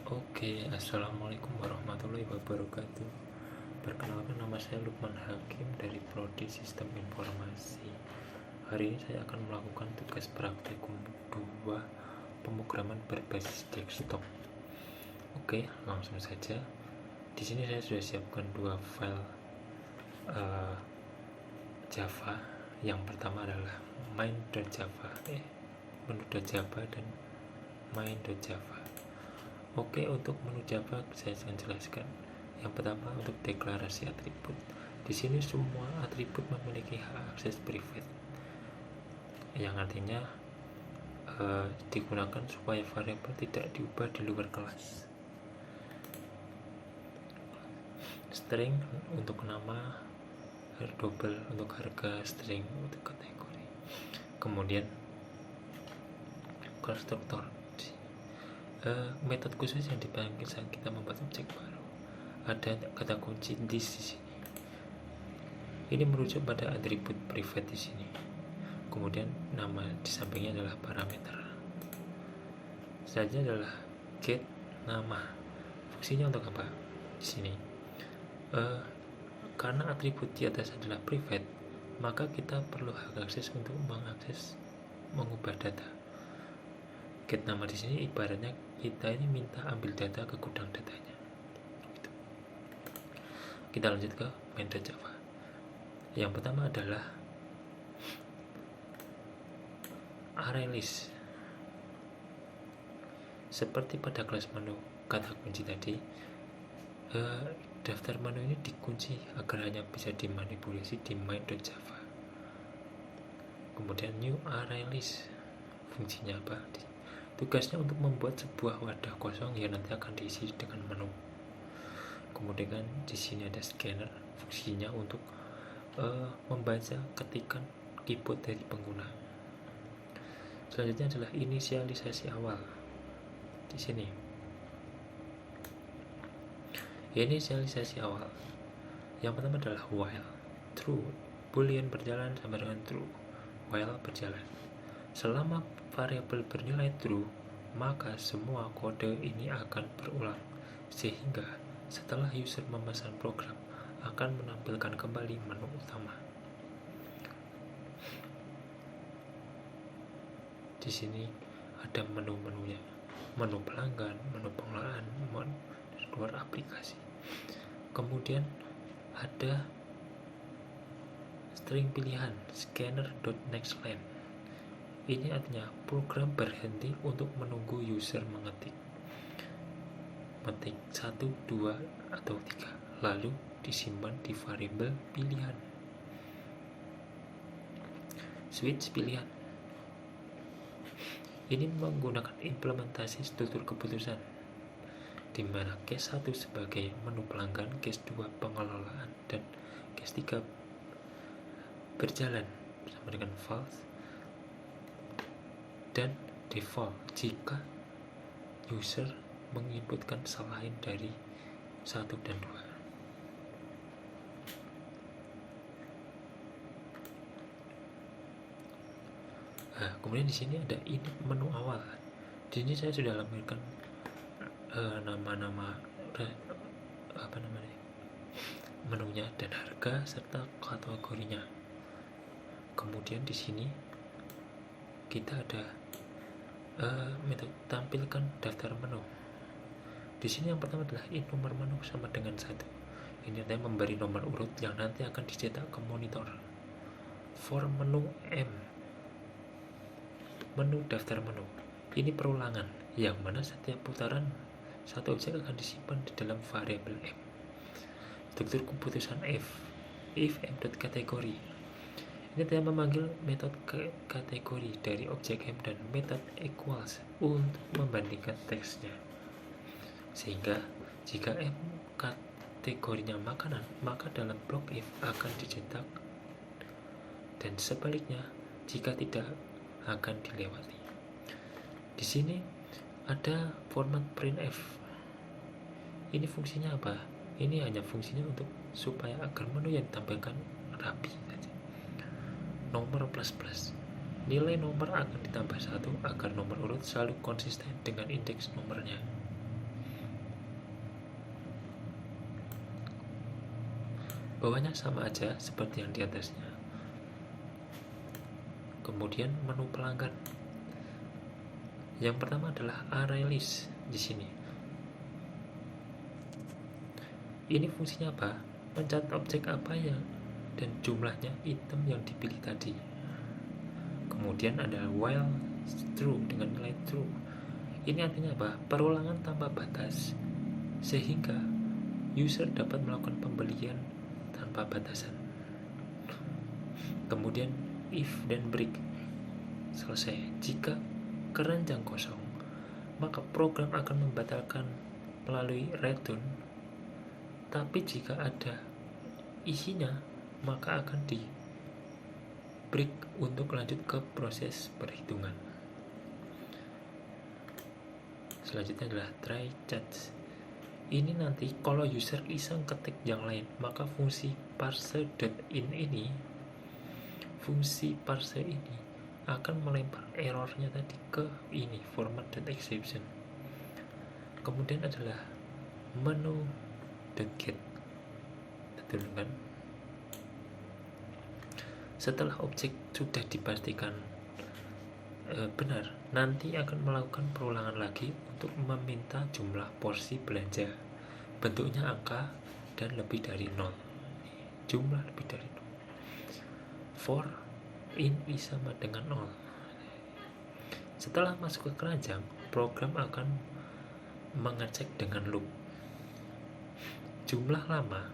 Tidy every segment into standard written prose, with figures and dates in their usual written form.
Oke, assalamualaikum warahmatullahi wabarakatuh. Perkenalkan, nama saya Lukman Hakim dari Prodi Sistem Informasi. Hari ini saya akan melakukan tugas praktikum 2 pemrograman berbasis desktop. Oke, langsung saja. Di sini saya sudah siapkan 2 file Java. Yang pertama adalah main.java, menu.java dan main.java. Oke, untuk menu Java saya akan jelaskan. Yang pertama, untuk deklarasi atribut. Di sini semua atribut memiliki hak akses private, yang artinya digunakan supaya variabel tidak diubah di luar kelas. String untuk nama, double untuk harga, string untuk kategori. Kemudian konstruktor, metode khusus yang dipanggil saat kita membuat objek baru. Ada kata kunci this di sini. Ini merujuk pada atribut private di sini. Kemudian nama di sampingnya adalah parameter. Selanjutnya adalah get nama. Fungsinya untuk apa? Di sini. Karena atribut di atas adalah private, maka kita perlu hak akses untuk mengubah data. Get nama di sini ibaratnya kita ini minta ambil data ke gudang datanya. Gitu. Kita lanjut ke main.java. Yang pertama adalah array list. Seperti pada kelas menu kata kunci tadi, daftar menu ini dikunci agar hanya bisa dimanipulasi di main.java. Kemudian new array list, fungsinya apa? Tugasnya untuk membuat sebuah wadah kosong yang nanti akan diisi dengan menu. Kemudian di sini ada scanner, fungsinya untuk membaca ketikan keyboard dari pengguna. Selanjutnya adalah inisialisasi awal. Di sini inisialisasi awal. Yang pertama adalah while, true, boolean berjalan sama dengan true, while berjalan. Selama variabel bernilai true, maka semua kode ini akan berulang, sehingga setelah user memesan program akan menampilkan kembali menu utama. Di sini ada menu-menunya, menu pelanggan, menu pengelolaan, menu keluar aplikasi. Kemudian ada string pilihan scanner.nextLine. Ini artinya program berhenti untuk menunggu user mengetik 1, 2, atau 3, lalu disimpan di variabel pilihan. Switch pilihan ini menggunakan implementasi struktur keputusan, di mana case 1 sebagai menu pelanggan, case 2 pengelolaan, dan case 3 berjalan sama dengan false dan default jika user menginputkan selain dari 1 dan 2. Nah, kemudian di sini ada ini menu awal. Di sini saya sudah lampirkan nama-nama menunya dan harga serta kategorinya. Kemudian di sini kita ada metode tampilkan daftar menu. Di sini yang pertama adalah in nomor menu sama dengan 1. Ini artinya memberi nomor urut yang nanti akan dicetak ke monitor. For menu M, menu daftar menu. Ini perulangan, yang mana setiap putaran satu objek akan disimpan di dalam variabel M. Struktur keputusan if m.kategori. Ini tidak memanggil metode kategori dari objek M dan metode equals untuk membandingkan teksnya. Sehingga jika M kategorinya makanan, maka dalam blok if akan dicetak, dan sebaliknya jika tidak akan dilewati. Di sini ada format printf. Ini fungsinya apa? Ini hanya fungsinya untuk supaya agar menu yang ditampilkan rapi saja. Nomor plus. Nilai nomor akan ditambah 1 agar nomor urut selalu konsisten dengan indeks nomornya. bawahnya sama aja seperti yang di atasnya. Kemudian menu pelanggan. Yang pertama adalah array list di sini. Ini fungsinya apa? Mencatat objek apa yang dan jumlahnya item yang dipilih tadi. Kemudian ada while true dengan nilai true. Ini artinya apa? Perulangan tanpa batas, sehingga user dapat melakukan pembelian tanpa batasan. Kemudian if dan break. Selesai. Jika keranjang kosong, maka program akan membatalkan melalui return. Tapi jika ada isinya, maka akan di break untuk lanjut ke proses perhitungan. Selanjutnya adalah try catch. Ini nanti kalau user iseng ketik yang lain, maka fungsi parser.in ini akan melempar errornya tadi ke ini format.exception. Kemudian adalah menu.get. Betul kan? Setelah objek sudah dipastikan benar, nanti akan melakukan perulangan lagi untuk meminta jumlah porsi belanja. Bentuknya angka dan lebih dari 0. Jumlah lebih dari 0. For in i sama dengan 0. Setelah masuk ke keranjang, program akan mengecek dengan loop jumlah lama.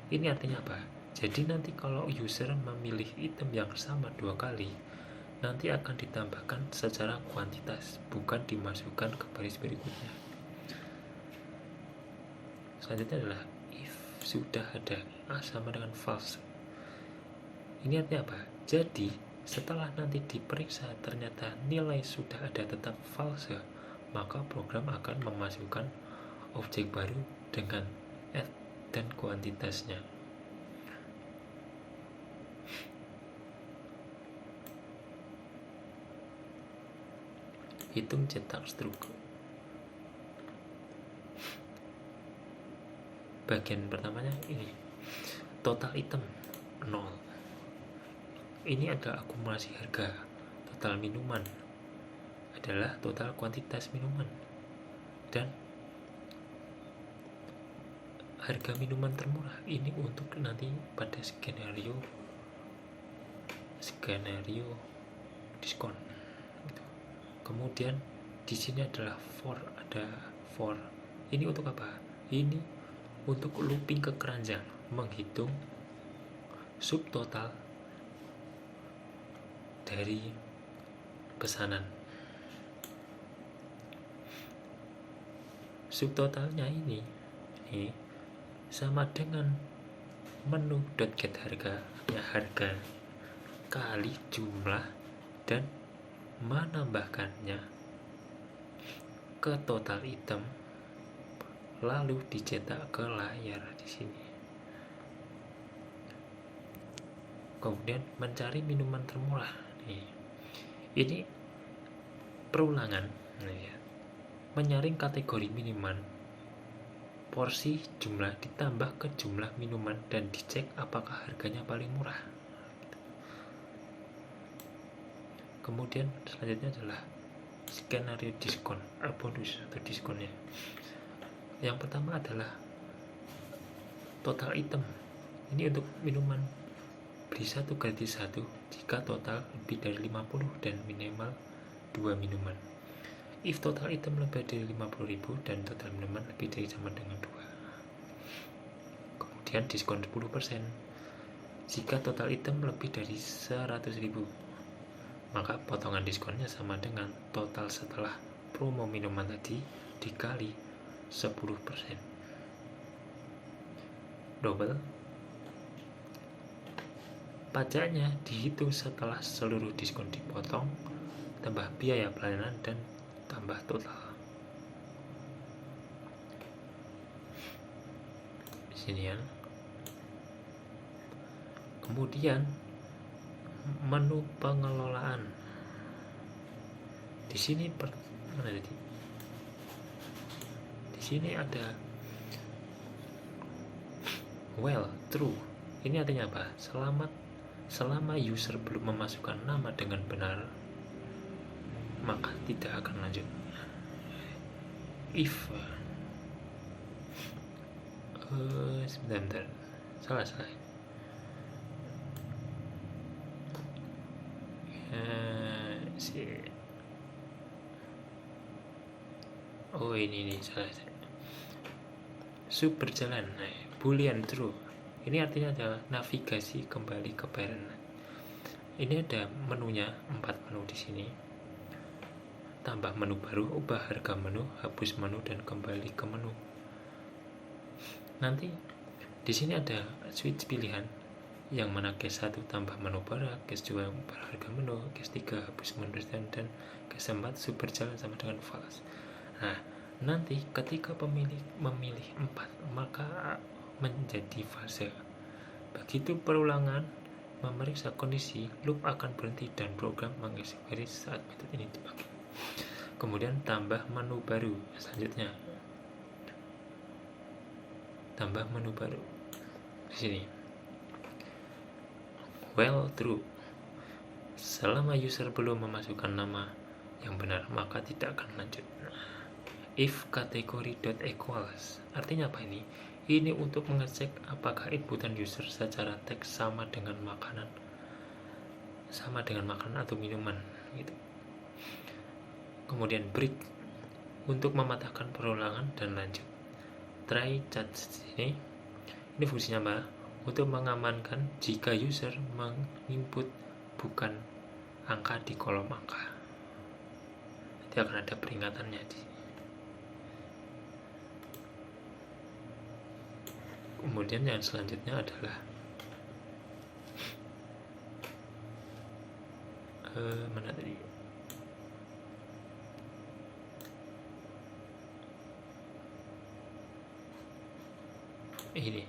Ini artinya apa? Jadi nanti kalau user memilih item yang sama 2 kali, nanti akan ditambahkan secara kuantitas, bukan dimasukkan ke baris berikutnya. Selanjutnya adalah if sudah ada a sama dengan false. Ini artinya apa? Jadi setelah nanti diperiksa ternyata nilai sudah ada tetap false, maka program akan memasukkan objek baru dengan add dan kuantitasnya. Hitung cetak struk. Bagian pertamanya ini total item 0. Ini ada akumulasi harga. Total minuman adalah total kuantitas minuman, dan harga minuman termurah ini untuk nanti pada skenario diskon. Kemudian di sini adalah ada for. Ini untuk apa? Ini untuk looping ke keranjang, menghitung subtotal dari pesanan. Subtotalnya ini sama dengan menu.get harga, ya harga kali jumlah, dan menambahkannya ke total item, lalu dicetak ke layar di sini. Kemudian mencari minuman termurah. Ini perulangan. Menyaring kategori minuman, porsi, jumlah ditambah ke jumlah minuman dan dicek apakah harganya paling murah. Kemudian selanjutnya adalah skenario diskon, bonus atau diskonnya. Yang pertama adalah total item. Ini untuk minuman, beli 1 gratis 1 jika total lebih dari 50 dan minimal 2 minuman. If total item lebih dari 50.000 dan total minuman lebih dari sama dengan 2. Kemudian diskon 10% jika total item lebih dari 100.000, maka potongan diskonnya sama dengan total setelah promo minuman tadi dikali 10%. Double. Pajaknya dihitung setelah seluruh diskon dipotong, tambah biaya pelayanan dan tambah total. Di sini ya. Kemudian menu pengelolaan. Di sini di sini ada well, true. Ini artinya apa? Selama user belum memasukkan nama dengan benar, maka tidak akan lanjut. If sebentar, salah. Ini salah. Sub berjalan, boolean true. Ini artinya adalah navigasi kembali ke parent. Ini ada menunya, 4 menu di sini. Tambah menu baru, ubah harga menu, hapus menu, dan kembali ke menu. Nanti di sini ada switch pilihan, yang mana case 1 tambah menu baru, case 2 ubah harga menu, case 3 hapus menu, dan case 4 sub berjalan sama dengan false. Nah, nanti ketika pemilik memilih 4, maka menjadi false. Begitu perulangan memeriksa kondisi, loop akan berhenti dan program mengeksekusi saat metode ini dipakai. Kemudian tambah menu baru. Selanjutnya tambah menu baru di sini. Well true. Selama user belum memasukkan nama yang benar, maka tidak akan lanjut. If category.equals, artinya apa ini? Ini untuk mengecek apakah inputan user secara teks sama dengan makanan atau minuman gitu. Kemudian break untuk mematahkan perulangan dan lanjut. Try catch ini fungsinya apa? Untuk mengamankan jika user menginput bukan angka di kolom angka. Nanti akan ada peringatannya di sini. Kemudian yang selanjutnya adalah mana tadi? Ini.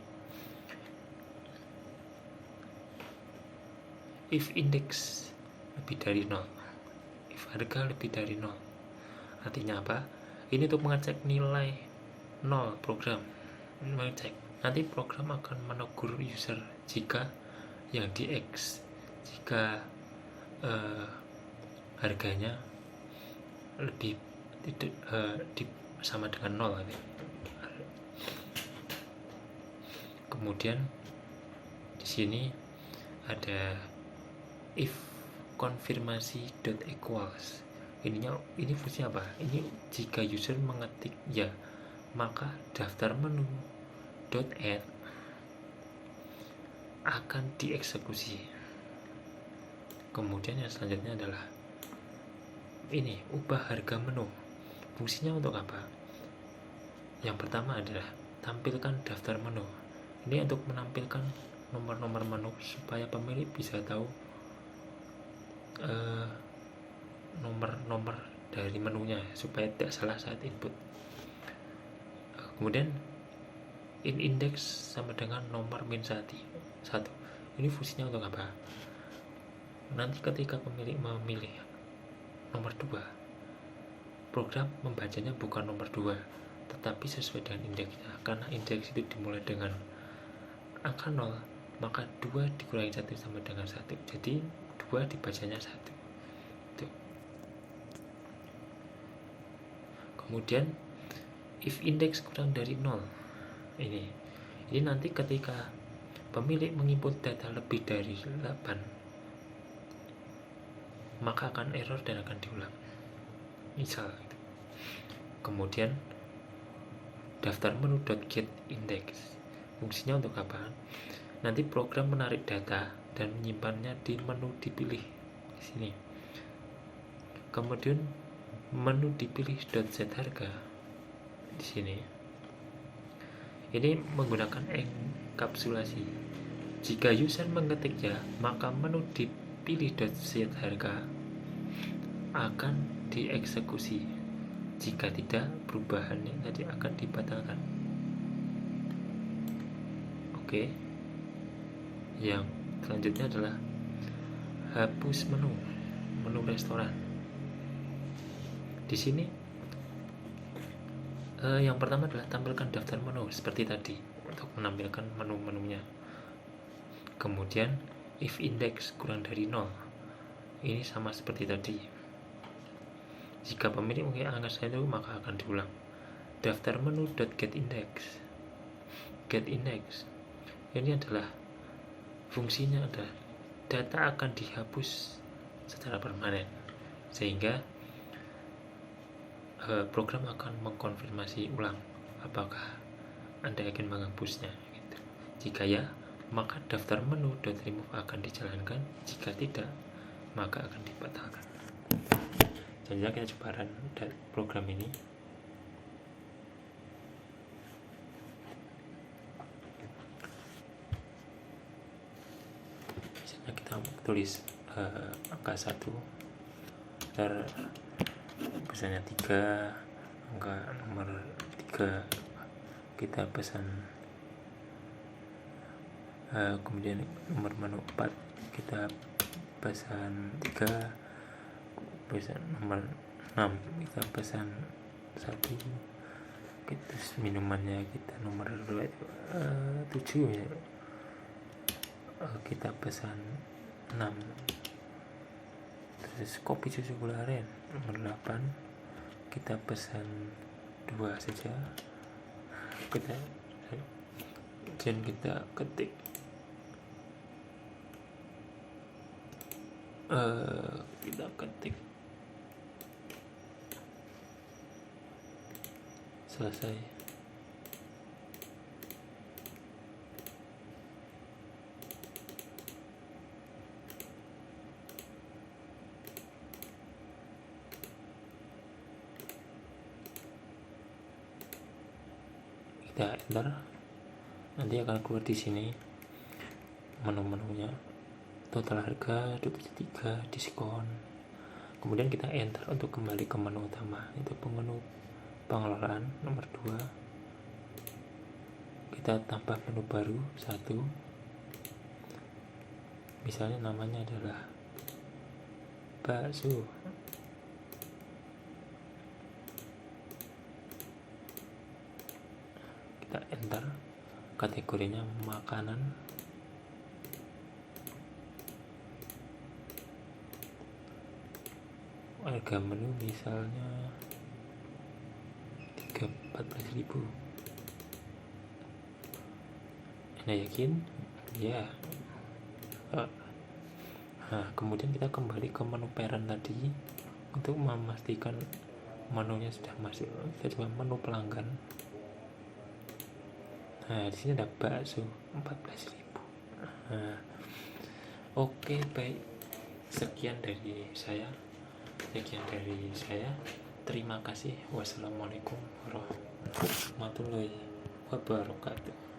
If index lebih dari 0, if harga lebih dari 0, artinya apa? Ini untuk mengecek nilai 0 program, mengecek. Nanti program akan menegur user jika yang di X, jika harganya lebih sama dengan 0. Kemudian di sini ada if confirmasi.equals. Ini fungsinya apa? Ini jika user mengetik ya, maka daftar menu .add akan dieksekusi. Kemudian yang selanjutnya adalah ini ubah harga menu. Fungsinya untuk apa? Yang pertama adalah tampilkan daftar menu. Ini untuk menampilkan nomor-nomor menu supaya pemilik bisa tahu nomor-nomor dari menunya supaya tidak salah saat input. Kemudian in index sama dengan nomor -1. Ini fungsinya untuk apa? Nanti ketika pemilik memilih nomor 2, program membacanya bukan nomor 2, tetapi sesuai dengan indeksnya. Karena indeks itu dimulai dengan angka 0, maka 2 dikurangi 1 sama dengan 1. Jadi 2 dibacanya 1. Tuh. Kemudian if index kurang dari 0, ini nanti ketika pemilik menginput data lebih dari 8, maka akan error dan akan diulang. Misal gitu. Kemudian daftar menu .get index. Fungsinya untuk apa? Nanti program menarik data dan menyimpannya di menu dipilih di sini. Kemudian menu dipilih .set harga di sini. Ini menggunakan enkapsulasi. Jika user mengetik ya, maka menu dipilih .set harga akan dieksekusi. Jika tidak, perubahannya tadi akan dibatalkan. Oke. Yang selanjutnya adalah hapus menu restoran. Di sini yang pertama adalah tampilkan daftar menu seperti tadi untuk menampilkan menu-menunya. Kemudian if index kurang dari 0, ini sama seperti tadi. Jika pemilik memiliki angka 1, maka akan diulang. Daftar menu .getIndex. GetIndex ini adalah fungsinya adalah data akan dihapus secara permanen, sehingga program akan mengkonfirmasi ulang apakah Anda ingin menghapusnya gitu. Jika ya, maka daftar menu .remove akan dijalankan. Jika tidak, maka akan dibatalkan. Jadi kita coba run program ini. Misalnya kita tulis angka 1, pesannya 3, angka nomor 3 kita pesan, kemudian nomor menu 4 kita pesan 3, pesan nomor 6 kita pesan 1, kita minumannya kita nomor 7 ya, kita pesan 6, terus kopi susu gula aren nomor 8 kita pesan 2 saja, dan kita ketik selesai. Kita enter, nanti akan keluar di sini menu-menunya, total harga 23, diskon. Kemudian kita enter untuk kembali ke menu utama, itu menu pengelolaan nomor 2. Kita tambah menu baru 1, misalnya namanya adalah bakso. Kita enter, kategorinya makanan, harga menu misalnya 14.000. Anda yakin? Ya. Nah, kemudian kita kembali ke menu parent tadi untuk memastikan menunya sudah masuk. Kita coba menu pelanggan. Nah, di sini ada bakso 14.000. Nah, oke, baik. Sekian dari saya. Terima kasih. Wassalamualaikum warahmatullahi wabarakatuh.